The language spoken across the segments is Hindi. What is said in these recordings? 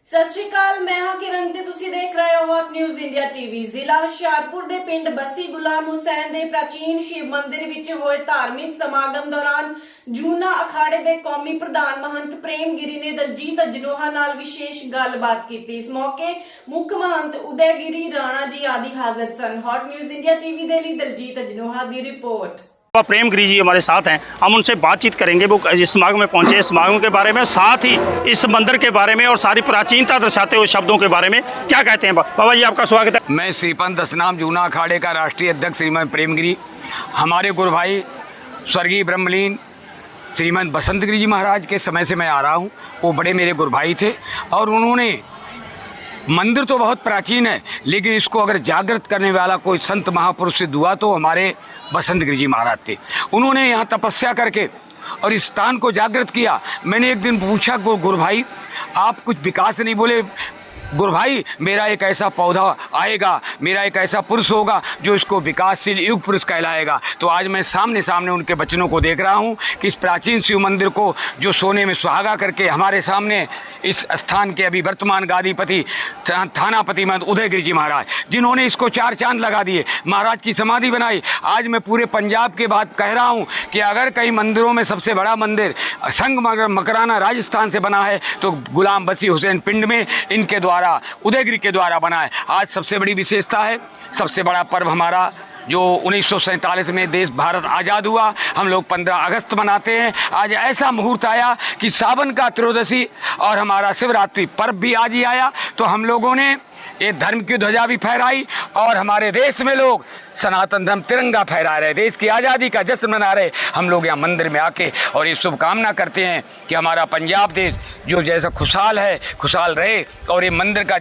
सत श्री अकाल, मैं हाँ किरण ते तुसी देख रहे हो हॉट न्यूज़ इंडिया टीवी। जिला हुशियारपुर दे पिंड बस्सी गुलाम हुसैन दे प्राचीन शिव मंदिर विच होए धार्मिक समागम दौरान जूना अखाड़े दे कौमी प्रधान महंत प्रेम गिरी ने दलजीत अजनोहा नाल विशेष गलबात की। इस मौके मुख महंत उदय गिरी राणा जी आदि हाजिर सन। हॉट न्यूज़ इंडिया टीवी दे लिए दलजीत अजनोहा दी रिपोर्ट। प्रेम गिरी जी हमारे साथ हैं, हम उनसे बातचीत करेंगे। वो इस समागम में पहुंचे, समागम के बारे में, साथ ही इस मंदिर के बारे में और सारी प्राचीनता दर्शाते हुए शब्दों के बारे में क्या कहते हैं। बाबा जी आपका स्वागत है। मैं श्रीपंथ दसनाम जूना अखाड़े का राष्ट्रीय अध्यक्ष श्रीमंत प्रेम गिरी। हमारे गुरु भाई स्वर्गीय ब्रह्मलीन श्रीमंत बसंत गिरी जी महाराज के समय से मैं आ रहा हूँ। वो बड़े मेरे गुरु भाई थे और उन्होंने मंदिर तो बहुत प्राचीन है, लेकिन इसको अगर जागृत करने वाला कोई संत महापुरुष से दुआ तो हमारे बसंत गिरी जी महाराज थे। उन्होंने यहाँ तपस्या करके और इस स्थान को जागृत किया। मैंने एक दिन पूछा गुरु भाई आप कुछ विकास नहीं बोले। गुरु भाई मेरा एक ऐसा पौधा आएगा, मेरा एक ऐसा पुरुष होगा जो इसको विकासशील युग पुरुष कहलाएगा। तो आज मैं सामने सामने उनके वचनों को देख रहा हूँ कि इस प्राचीन शिव मंदिर को जो सोने में सुहागा करके हमारे सामने इस स्थान के अभी वर्तमान गादीपति थानापति महंत उदय गिरी जी महाराज, जिन्होंने इसको 4 चांद लगा दिए, महाराज की समाधि बनाई। आज मैं पूरे पंजाब के बाद कह रहा हूँ कि अगर कई मंदिरों में सबसे बड़ा मंदिर संग मकराना राजस्थान से बना है तो गुलाम बसी हुसैन पिंड में इनके द्वारा उदयगिरी के द्वारा बना है। आज सबसे बड़ी विशेषता है, सबसे बड़ा पर्व हमारा जो 1947 में देश भारत आज़ाद हुआ, हम लोग 15 अगस्त मनाते हैं। आज ऐसा मुहूर्त आया कि सावन का त्रयोदशी और हमारा शिवरात्रि पर्व भी आज ही आया, तो हम लोगों ने ये धर्म की ध्वजा भी फहराई और हमारे देश में लोग सनातन धर्म तिरंगा फहरा रहे, देश की आज़ादी का जश्न मना रहे। हम लोग यहाँ मंदिर में आके और ये शुभकामना करते हैं कि हमारा पंजाब देश जो जैसा खुशहाल है खुशहाल रहे और ये मंदिर का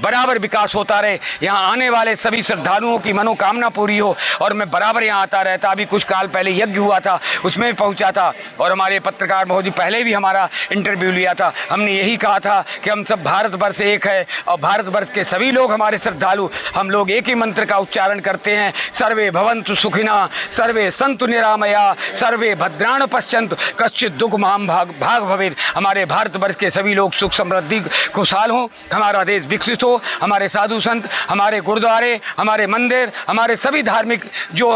बराबर विकास होता रहे। यहाँ आने वाले सभी श्रद्धालुओं की मनोकामना पूरी हो। और मैं बराबर यहाँ आता रहता, अभी कुछ काल पहले यज्ञ हुआ था उसमें भी पहुँचा था और हमारे पत्रकार महोदय पहले भी हमारा इंटरव्यू लिया था। हमने यही कहा था कि हम सब भारतवर्ष एक है और भारतवर्ष के सभी लोग हमारे श्रद्धालु हम लोग एक ही मंत्र का उच्चारण करते हैं, सर्वे भवन्तु सुखिना सर्वे सन्तु निरामया सर्वे भद्राण पश्यन्तु कश्चित् दुख महाम भाग भवेत्। हमारे भारतवर्ष के सभी लोग सुख समृद्धि खुशहाल हों, हमारा देश विकसित हो, हमारे साधु संत, हमारे गुरुद्वारे, हमारे मंदिर, हमारे सभी धार्मिक जो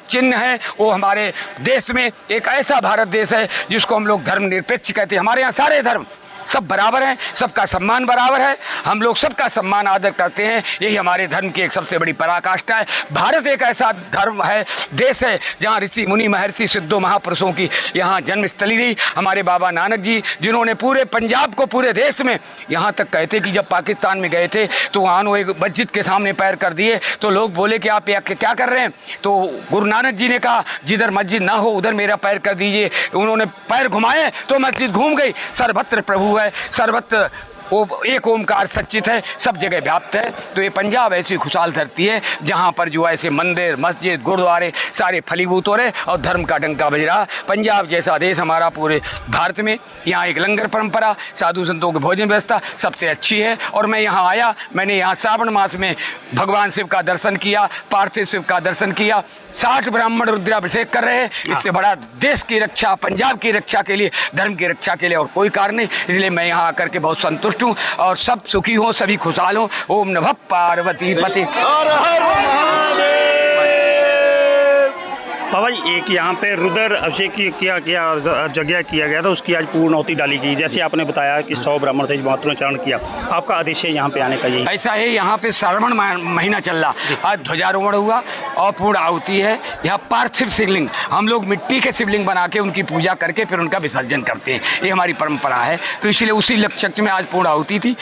चिन्ह हैं वो हमारे देश में एक ऐसा भारत देश है जिसको हम लोग धर्म निरपेक्ष कहते हैं। हमारे यहाँ सारे धर्म सब बराबर हैं, सबका सम्मान बराबर है, हम लोग सबका सम्मान आदर करते हैं। यही हमारे धर्म की एक सबसे बड़ी पराकाष्ठा है। भारत एक ऐसा धर्म है, देश है जहाँ ऋषि मुनि महर्षि सिद्धों महापुरुषों की यहाँ जन्मस्थली रही। हमारे बाबा नानक जी जिन्होंने पूरे पंजाब को पूरे देश में यहाँ तक कहते कि जब पाकिस्तान में गए थे तो वहाँ वो एक मस्जिद के सामने पैर कर दिए तो लोग बोले कि आप क्या कर रहे हैं। तो गुरु नानक जी ने कहा जिधर मस्जिद ना हो उधर मेरा पैर कर दीजिए। उन्होंने पैर घुमाए तो मस्जिद घूम गई। सर्वत्र प्रभु है, सर्वत्र वो एक ओमकार सच्चित है, सब जगह व्याप्त है। तो ये पंजाब ऐसी खुशहाल धरती है जहाँ पर जो ऐसे मंदिर मस्जिद गुरुद्वारे सारे फलीभूत हो रहे और धर्म का डंका बज रहा। पंजाब जैसा देश हमारा पूरे भारत में, यहाँ एक लंगर परंपरा साधु संतों की भोजन व्यवस्था सबसे अच्छी है। और मैं यहाँ आया, मैंने यहाँ श्रावण मास में भगवान शिव का दर्शन किया, पार्थिव शिव का दर्शन किया। 60 ब्राह्मण रुद्राभिषेक कर रहे हैं। इससे बड़ा देश की रक्षा, पंजाब की रक्षा के लिए, धर्म की रक्षा के लिए और कोई कारण नहीं। इसलिए मैं यहाँ आकर के बहुत संतुष्ट हूँ और सब सुखी हों, सभी खुशहाल हों। ओम नमः पार्वती पति। बाबा जी एक यहाँ पे रुद्र अभिषेक किया यज्ञ किया गया था, उसकी आज पूर्णाहुति डाली गई। जैसे आपने बताया कि 100 ब्राह्मण थे, महत्वोच्चारण किया, आपका आदेश है यहाँ पे आने का। ये ऐसा है, यहाँ पे श्रावण महीना चल रहा, आज ध्वजारोहण हुआ और पूर्ण आहुति है। यहाँ पार्थिव शिवलिंग, हम लोग मिट्टी के शिवलिंग बना के उनकी पूजा करके फिर उनका विसर्जन करते हैं। ये हमारी परंपरा है। तो इसलिए उसी लक्ष्य में आज पूर्ण आहुति थी।